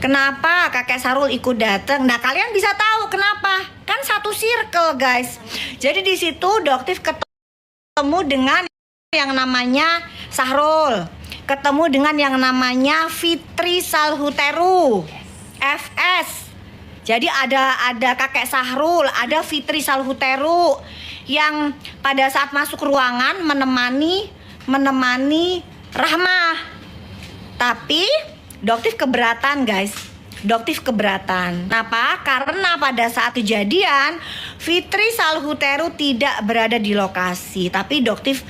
Kenapa kakek Sarul ikut datang? Nah, kalian bisa tahu kenapa? Kan satu circle, guys. Jadi di situ Doktif ketemu dengan yang namanya Sahrul, ketemu dengan yang namanya Fitri Salhuteru, FS. Jadi ada kakek Sahrul, ada Fitri Salhuteru yang pada saat masuk ruangan menemani Rahmah. Tapi Doktif keberatan, guys. Doktif keberatan. Kenapa? Karena pada saat kejadian Fitri Salhuteru tidak berada di lokasi. Tapi Doktif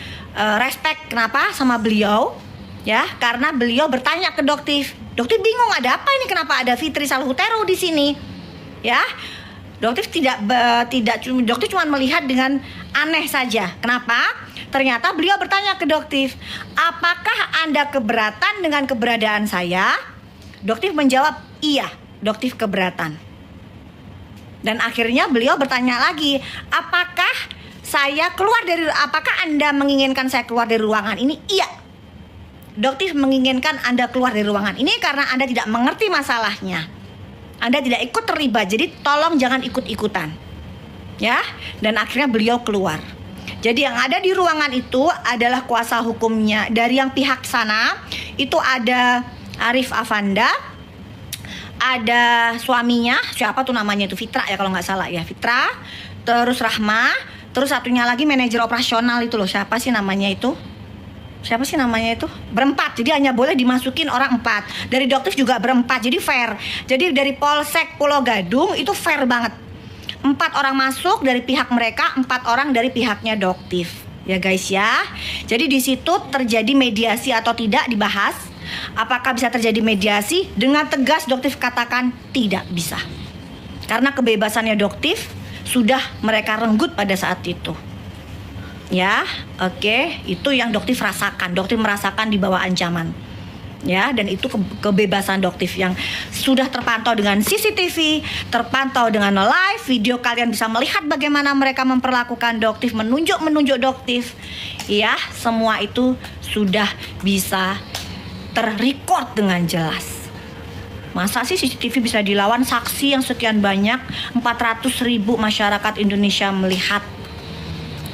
respect kenapa sama beliau? Ya, karena beliau bertanya ke Doktif. Doktif bingung ada apa ini, kenapa ada Fitri Salhuteru di sini? Ya. Doktif Doktif cuma melihat dengan aneh saja. Kenapa? Ternyata beliau bertanya ke Doktif, apakah Anda keberatan dengan keberadaan saya? Doktif menjawab, iya, Doktif keberatan. Dan akhirnya beliau bertanya lagi, apakah Anda menginginkan saya keluar dari ruangan ini? Iya, Doktif menginginkan Anda keluar dari ruangan ini karena Anda tidak mengerti masalahnya. Anda tidak ikut terlibat, jadi tolong jangan ikut-ikutan. Ya, dan akhirnya beliau keluar. Jadi yang ada di ruangan itu adalah kuasa hukumnya dari yang pihak sana. Itu ada Arif Afanda, ada suaminya, siapa tuh namanya itu, Fitra ya kalau nggak salah ya, Fitra. Terus Rahma, terus satunya lagi manajer operasional itu loh, siapa sih namanya itu? Berempat, jadi hanya boleh dimasukin orang 4. Dari Doktif juga berempat, jadi fair. Jadi dari Polsek Pulau Gadung itu fair banget. 4 orang masuk dari pihak mereka, 4 orang dari pihaknya Doktif. Ya guys ya. Jadi di situ terjadi mediasi atau tidak dibahas. Apakah bisa terjadi mediasi? Dengan tegas Doktif katakan tidak bisa. Karena kebebasannya Doktif sudah mereka renggut pada saat itu. Ya, oke, itu yang Doktif rasakan. Doktif merasakan di bawah ancaman. Ya, dan itu kebebasan Doktif yang sudah terpantau dengan CCTV, terpantau dengan live video, kalian bisa melihat bagaimana mereka memperlakukan Doktif, menunjuk Doktif. Ya, semua itu sudah bisa terrecord dengan jelas. Masa sih CCTV bisa dilawan, saksi yang sekian banyak, 400.000 masyarakat Indonesia melihat.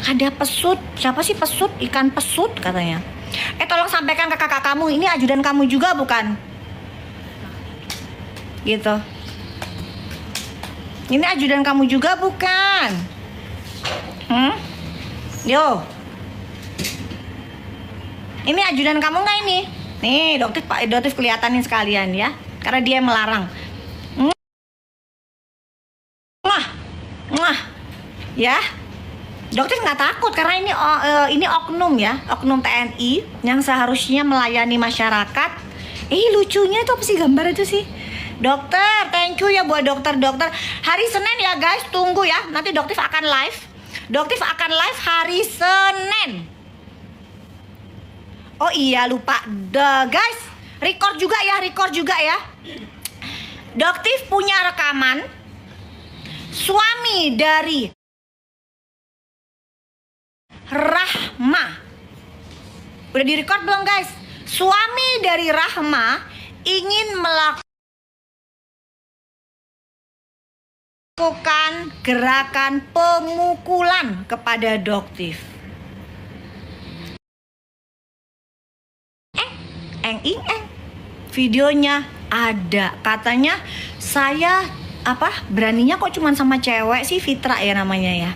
Ada pesut, siapa sih pesut? Ikan pesut katanya. Tolong sampaikan ke kakak kamu, ini ajudan kamu juga bukan? Gitu. Ini ajudan kamu juga bukan? Yo. Ini ajudan kamu nggak ini? Nih, Doktif kelihatanin sekalian ya. Karena dia melarang. Ya. Doktif nggak takut karena ini oknum ya, oknum TNI yang seharusnya melayani masyarakat. Lucunya itu apa sih gambar itu sih? Dokter, thank you ya buat dokter-dokter. Hari Senin ya guys, tunggu ya. Nanti Doktif akan live. Doktif akan live hari Senin. Oh iya lupa, guys, record juga ya. Doktif punya rekaman suami dari Rahma. Udah direcord belum guys? Suami dari Rahma ingin melakukan gerakan pemukulan kepada Doktif. Videonya ada. Katanya saya beraninya kok cuman sama cewek sih, Fitra ya namanya ya.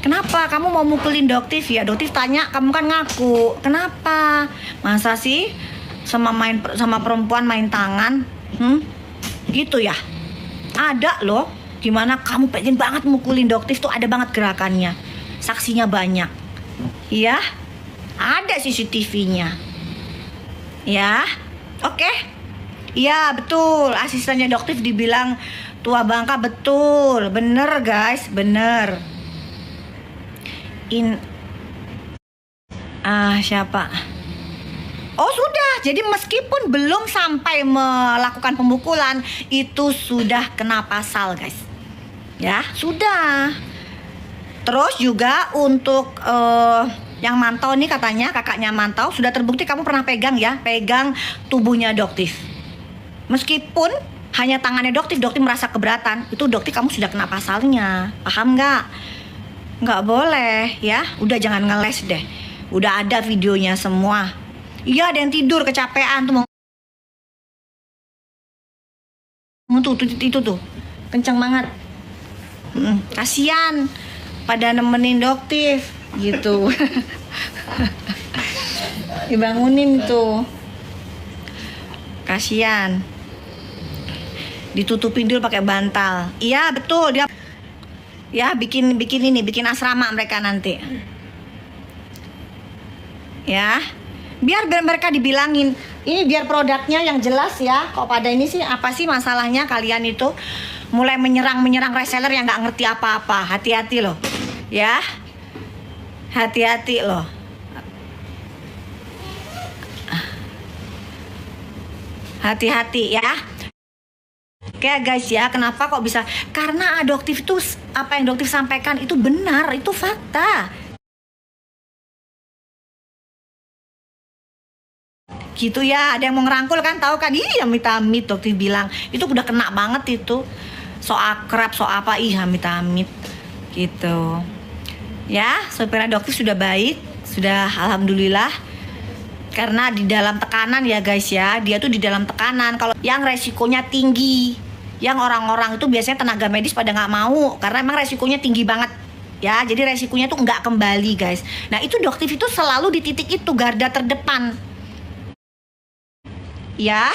Kenapa kamu mau mukulin Doktif? Ya Doktif tanya, kamu kan ngaku. Kenapa? Masa sih sama perempuan main tangan? Gitu ya. Ada loh. Gimana kamu pengen banget mukulin Doktif tuh, ada banget gerakannya. Saksinya banyak. Ya. Ada CCTV-nya. Ya. Oke. Ya betul. Asistennya Doktif dibilang tua bangka, betul. Bener guys, bener. Siapa? Oh sudah, jadi meskipun belum sampai melakukan pemukulan, itu sudah kena pasal guys. Ya, sudah. Terus juga untuk yang mantau nih, katanya kakaknya mantau, sudah terbukti kamu pernah pegang tubuhnya Doktif. Meskipun hanya tangannya doktif merasa keberatan, itu doktif kamu sudah kena pasalnya, paham nggak? Nggak boleh ya, udah jangan ngeles deh. Udah ada videonya semua. Iya, ada yang tidur kecapean tuh, itu tuh kenceng banget. Kasian pada nemenin doktif gitu. Dibangunin tuh, kasian. Ditutupin dulu pakai bantal. Iya betul, dia ya bikin asrama mereka nanti. Ya, biar mereka dibilangin. Ini biar produknya yang jelas ya. Kok pada ini sih apa sih masalahnya kalian itu mulai menyerang reseller yang nggak ngerti apa-apa. Hati-hati loh, ya. Hati-hati loh. Hati-hati ya. Oke guys ya, kenapa kok bisa? Karena adoptif itu apa yang doktif sampaikan itu benar, itu fakta. Gitu ya, ada yang mau ngerangkul kan, tahu kan? Iya, amit-amit doktif bilang. Itu udah kena banget itu. So akrab, so apa, amit-amit. Gitu. Ya, supir adoptif sudah baik, sudah alhamdulillah. Karena di dalam tekanan ya guys ya, dia tuh di dalam tekanan. Kalau yang resikonya tinggi, yang orang-orang itu biasanya tenaga medis pada nggak mau karena emang resikonya tinggi banget ya, jadi resikonya tuh nggak kembali guys. Nah itu doktif itu selalu di titik itu, garda terdepan ya.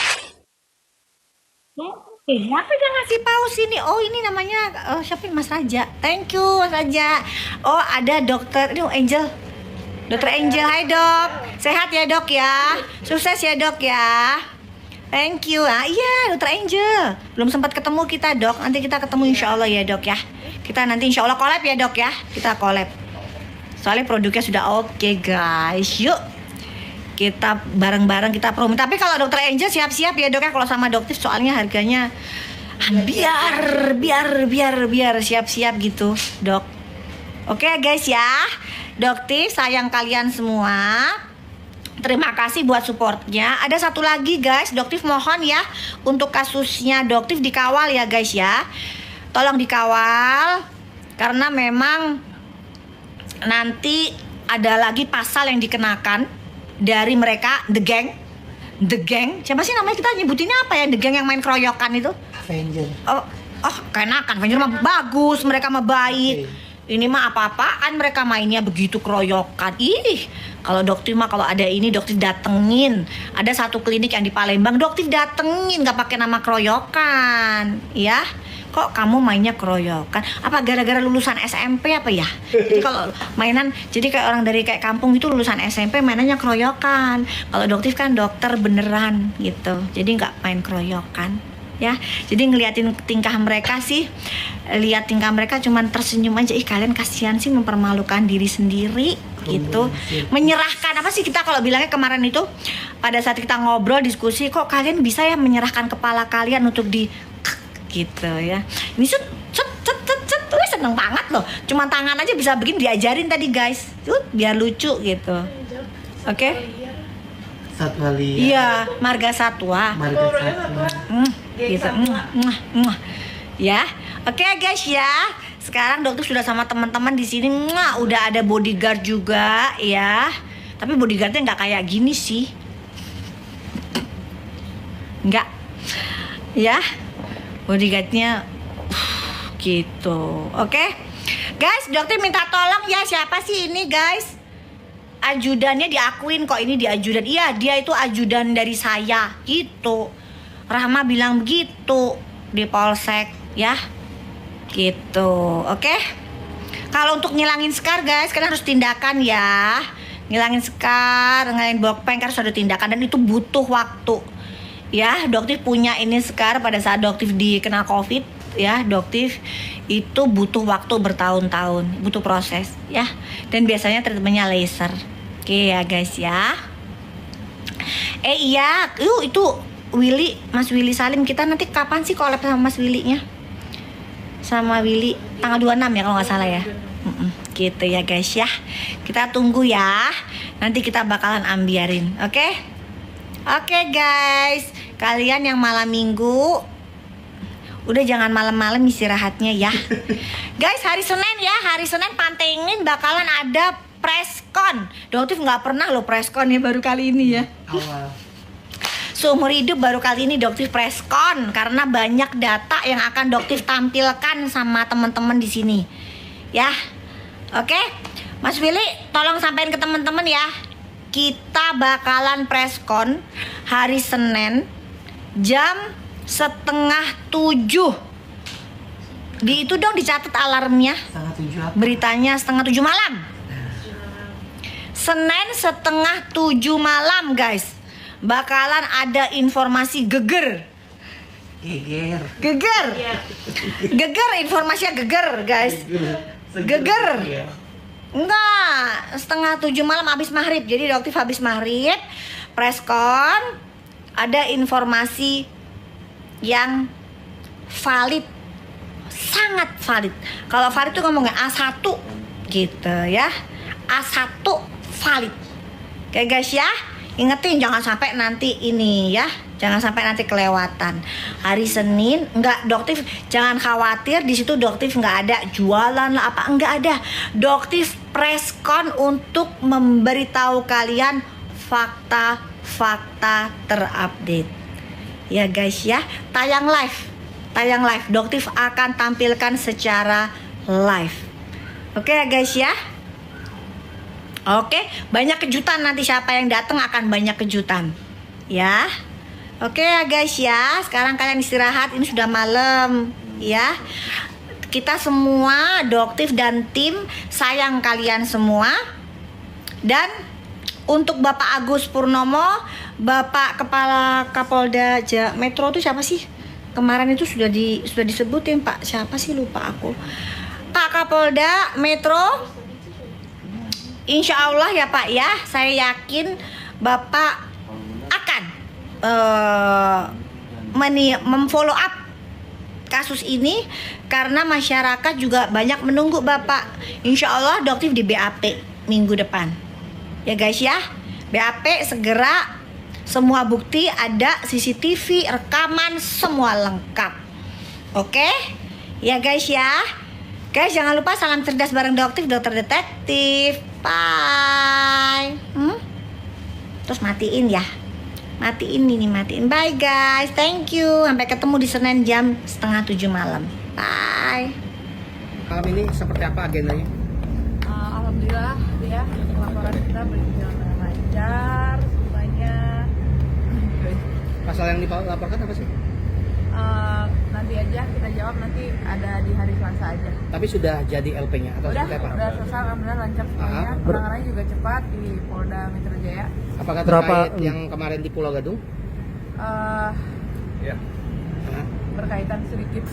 Siapa yang ngasih paus ini? Oh ini namanya siapa, Mas Raja. Thank you Mas Raja. Oh ada dokter ini Angel, dokter Angel. Hai dok, sehat ya dok ya, sukses ya dok ya. Thank you. Ah iya, dokter Angel. Belum sempat ketemu kita dok. Nanti kita ketemu insya Allah ya dok ya. Kita nanti insya Allah collab ya dok ya. Kita collab. Soalnya produknya sudah oke guys. Yuk kita bareng-bareng kita promo. Tapi kalau dokter Angel siap-siap ya dok ya. Kalau sama doktif soalnya harganya biar siap-siap gitu dok. Oke guys ya. Doktif sayang kalian semua. Terima kasih buat supportnya. Ada satu lagi guys, doktif mohon ya untuk kasusnya doktif dikawal ya guys ya. Tolong dikawal karena memang nanti ada lagi pasal yang dikenakan dari mereka The Gang. Siapa sih namanya, kita nyebutinnya apa ya? The Gang yang main keroyokan itu? Avenger. Oh, kenakan. Avenger mah bagus, mereka mah baik. Okay. Ini mah apa-apaan mereka mainnya begitu keroyokan. Ih, kalau doktif mah kalau ada ini doktif datengin. Ada satu klinik yang di Palembang doktif datengin nggak pakai nama keroyokan, ya. Kok kamu mainnya keroyokan? Apa gara-gara lulusan SMP apa ya? Jadi kalau mainan, jadi kayak orang dari kayak kampung itu lulusan SMP mainannya keroyokan. Kalau doktif kan dokter beneran gitu. Jadi nggak main keroyokan. Ya, jadi ngeliatin tingkah mereka sih, lihat tingkah mereka cuman tersenyum aja. Ih kalian kasihan sih, mempermalukan diri sendiri gitu, menyerahkan apa sih kita kalau bilangnya kemarin itu pada saat kita ngobrol diskusi, kok kalian bisa ya menyerahkan kepala kalian untuk di gitu ya. Ini seneng banget loh, cuman tangan aja bisa bikin, diajarin tadi guys, biar lucu gitu. Oke? Satwa liar. Iya, marga satwa. Gitu. Ya. Oke guys ya. Sekarang dokter sudah sama teman-teman di sini. Udah ada bodyguard juga ya. Tapi bodyguardnya nggak kayak gini sih. Nggak. Ya. Bodyguardnya gitu. Oke. Guys, dokter minta tolong ya, siapa sih ini guys? Ajudannya diakuin kok, ini diajudan. Iya, dia itu ajudan dari saya gitu. Rahma bilang begitu di polsek ya. Gitu. Oke. Kalau untuk ngilangin scar guys, kalian harus tindakan ya. Ngilangin scar, ngilangin bokpeng harus ada tindakan dan itu butuh waktu. Ya, doktif punya ini scar pada saat doktif dikena Covid ya, doktif itu butuh waktu bertahun-tahun, butuh proses ya. Dan biasanya treatmentnya laser. Oke ya guys ya. Iya, itu Willy, Mas Willy Salim, kita nanti kapan sih collab sama Mas Willy-nya? Sama Willy tanggal 26 ya kalau nggak salah ya. Gitu ya guys ya. Kita tunggu ya. Nanti kita bakalan ambiarin, oke? Oke guys. Kalian yang malam minggu udah jangan malam-malam istirahatnya ya. Guys, hari Senin ya, hari Senin pantengin bakalan ada preskon. Doktif nggak pernah loh preskon ya, baru kali ini ya. Awal. Seumur hidup baru kali ini Doktif preskon karena banyak data yang akan Doktif tampilkan sama teman-teman di sini. Ya. Oke. Mas Willy, tolong sampaikan ke teman-teman ya. Kita bakalan preskon hari Senin jam 6:30. Di itu dong dicatat alarmnya. 6:30 apa? Beritanya 6:30 malam. Senin 6:30 malam, guys. Bakalan ada informasi geger. Geger. Geger. Geger, informasinya geger, guys. Geger. Iya. Enggak, 6:30 malam habis maghrib. Jadi Doktif habis maghrib preskon, ada informasi yang valid, sangat valid. Kalau valid tuh ngomongnya A1 gitu ya. A1 valid. Oke guys ya, ingetin jangan sampai nanti ini ya, jangan sampai nanti kelewatan. Hari Senin enggak, Doktif jangan khawatir, di situ Doktif nggak ada jualan lah apa, enggak ada. Doktif preskon untuk memberitahu kalian fakta-fakta terupdate. Ya guys ya, tayang live. Doktif akan tampilkan secara live. Oke ya guys ya. Oke, banyak kejutan nanti, siapa yang datang akan banyak kejutan. Ya. Oke ya guys ya, sekarang kalian istirahat, ini sudah malam ya. Kita semua, Doktif dan tim sayang kalian semua. Dan untuk Bapak Agus Purnomo, Bapak Kepala Kapolda Metro itu siapa sih? Kemarin itu sudah disebutin Pak, siapa sih lupa aku. Pak Kapolda Metro, insya Allah ya Pak ya, saya yakin Bapak akan memfollow up kasus ini karena masyarakat juga banyak menunggu Bapak. Insya Allah Doktif di BAP minggu depan. Ya guys ya, BAP segera, semua bukti ada, CCTV, rekaman, semua lengkap. Oke? Ya guys ya. Guys jangan lupa salam cerdas bareng Doktif, dokter detektif. Bye. Terus matiin ya. Matiin ini, matiin. Bye guys, thank you. Sampai ketemu di Senin jam 6:30 malam. Bye. Malam ini seperti apa agendanya? Alhamdulillah ya, laporan kita berjalan dengan lancar semuanya. Pasal yang dilaporkan apa sih? Nanti aja kita jawab, nanti ada di hari Selasa aja. Tapi sudah jadi LP-nya atau Udah seperti apa? selesai, alhamdulillah lancar semuanya. Penanganannya juga cepat di Polda Metro Jaya. Apakah terkait yang kemarin di Pulau Gadung? Ya. Berkaitan sedikit.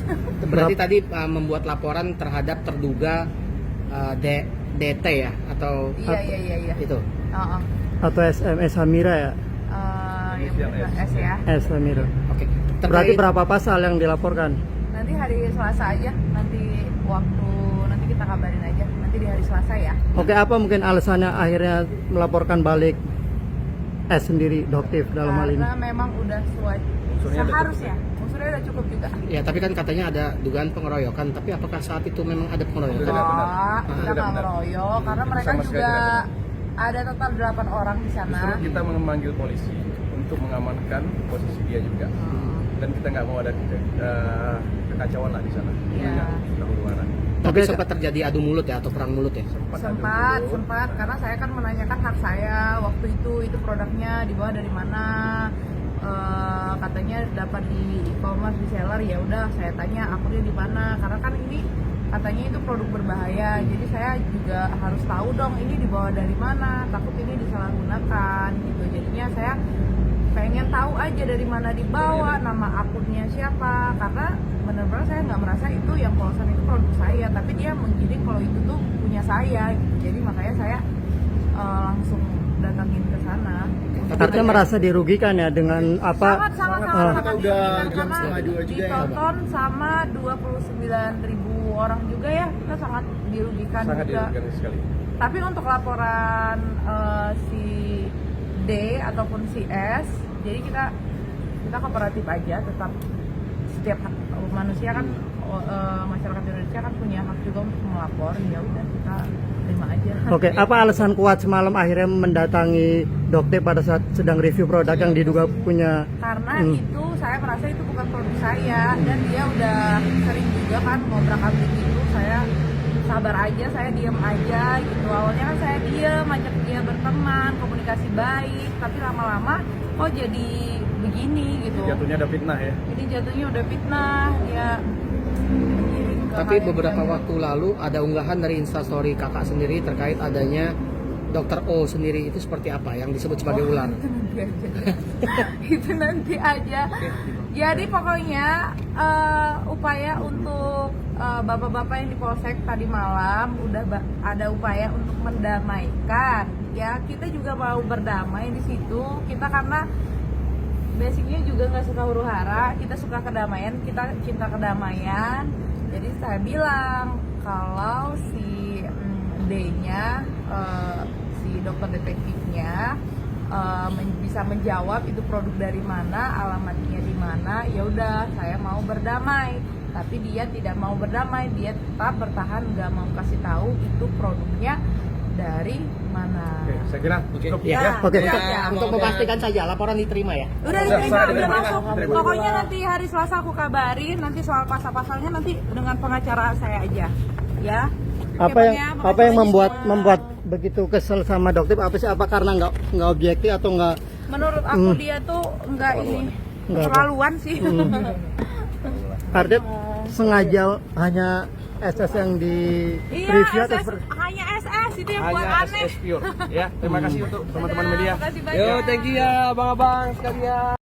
Berarti tadi membuat laporan terhadap terduga DT ya atau Iya. itu? Atau SMS Samira ya? S ya. S Samira. Oke. Berarti berapa pasal yang dilaporkan? Nanti hari Selasa aja, nanti kita kabarin aja, nanti di hari Selasa ya. Oke, apa mungkin alasannya akhirnya melaporkan balik S sendiri, Doktif dalam hal ini? Karena memang udah seharusnya unsurnya udah cukup juga. Ya, tapi kan katanya ada dugaan pengeroyokan, tapi apakah saat itu memang ada pengeroyokan? Kita nggak ngeroyok, karena mereka juga ada total 8 orang di sana. Justru kita memanggil polisi untuk mengamankan posisi dia juga. Dan kita nggak mau ada kekacauan lah di sana. Iya. Tapi sempat terjadi adu mulut ya atau perang mulut ya? Sempat karena saya kan menanyakan hak saya waktu itu produknya dibawa dari mana, katanya dapat di e-commerce reseller, ya udah saya tanya akunnya di mana, karena kan ini katanya itu produk berbahaya, jadi saya juga harus tahu dong ini dibawa dari mana, takut ini disalahgunakan gitu. Jadinya saya pengen tahu aja dari mana dibawa, nama akunnya siapa, karena benar-benar saya nggak merasa itu yang polosan itu produk saya, tapi dia menggiring kalau itu tuh punya saya gitu. Jadi makanya saya langsung datangin ke sana. Artinya merasa dirugikan ya dengan apa? Sangat karena ditonton sama 29.000 orang juga ya, kita sangat dirugikan juga. Sekali. Tapi untuk laporan si D ataupun si S, jadi kita kita kooperatif aja, tetap setiap manusia kan masyarakat Indonesia kan punya hak juga untuk melapor, ya udah kita terima aja. Oke, apa alasan kuat semalam akhirnya mendatangi dokter pada saat sedang review produk yang diduga punya? Karena itu saya merasa itu bukan produk saya, dan dia udah sering juga kan ngobrak-abrik gitu. Saya sabar aja, saya diam aja gitu. Awalnya kan saya diam, ajak dia berteman, komunikasi baik, tapi lama-lama kok jadi begini gitu. Jatuhnya ada fitnah ya. Ini jatuhnya udah fitnah, dia mengiring ke Tapi hal yang beberapa tidak- waktu lalu ada unggahan dari instastory kakak sendiri terkait adanya Dokter O sendiri, itu seperti apa yang disebut sebagai ular? Itu nanti aja. Itu nanti aja. Jadi pokoknya upaya untuk bapak-bapak yang di polsek tadi malam udah ada upaya untuk mendamaikan. Ya kita juga mau berdamai di situ. Kita karena basicnya juga nggak suka huru hara, kita suka kedamaian, kita cinta kedamaian. Jadi saya bilang kalau si D-nya, si dokter detektifnya bisa menjawab itu produk dari mana, alamatnya di mana, ya udah saya mau berdamai. Tapi dia tidak mau berdamai, dia tetap bertahan nggak mau kasih tahu itu produknya dari mana. Oke, saya kira cukup Ya, ya. Oke. Untuk memastikan saja laporan diterima ya. Udah Udah, diterima, udah udah diterima. masuk. Diterima. Pokoknya nanti hari Selasa aku kabarin, nanti soal pasal-pasalnya nanti dengan pengacara saya aja, ya. Apa Oke, yang Bang, ya. apa yang Makasih membuat semua. begitu kesel sama dokter? Apa sih? Apa karena nggak objektif atau nggak? Menurut aku dia tuh enggak ini Enggak apa. keterlaluan sih. Artinya sengaja hanya SS yang di Iya, review atau SS, seperti- hanya SS itu yang buat Hanya aneh. SS Pure ya. Terima kasih untuk teman-teman media. Terima kasih banyak. Thank you ya abang-abang sekalian.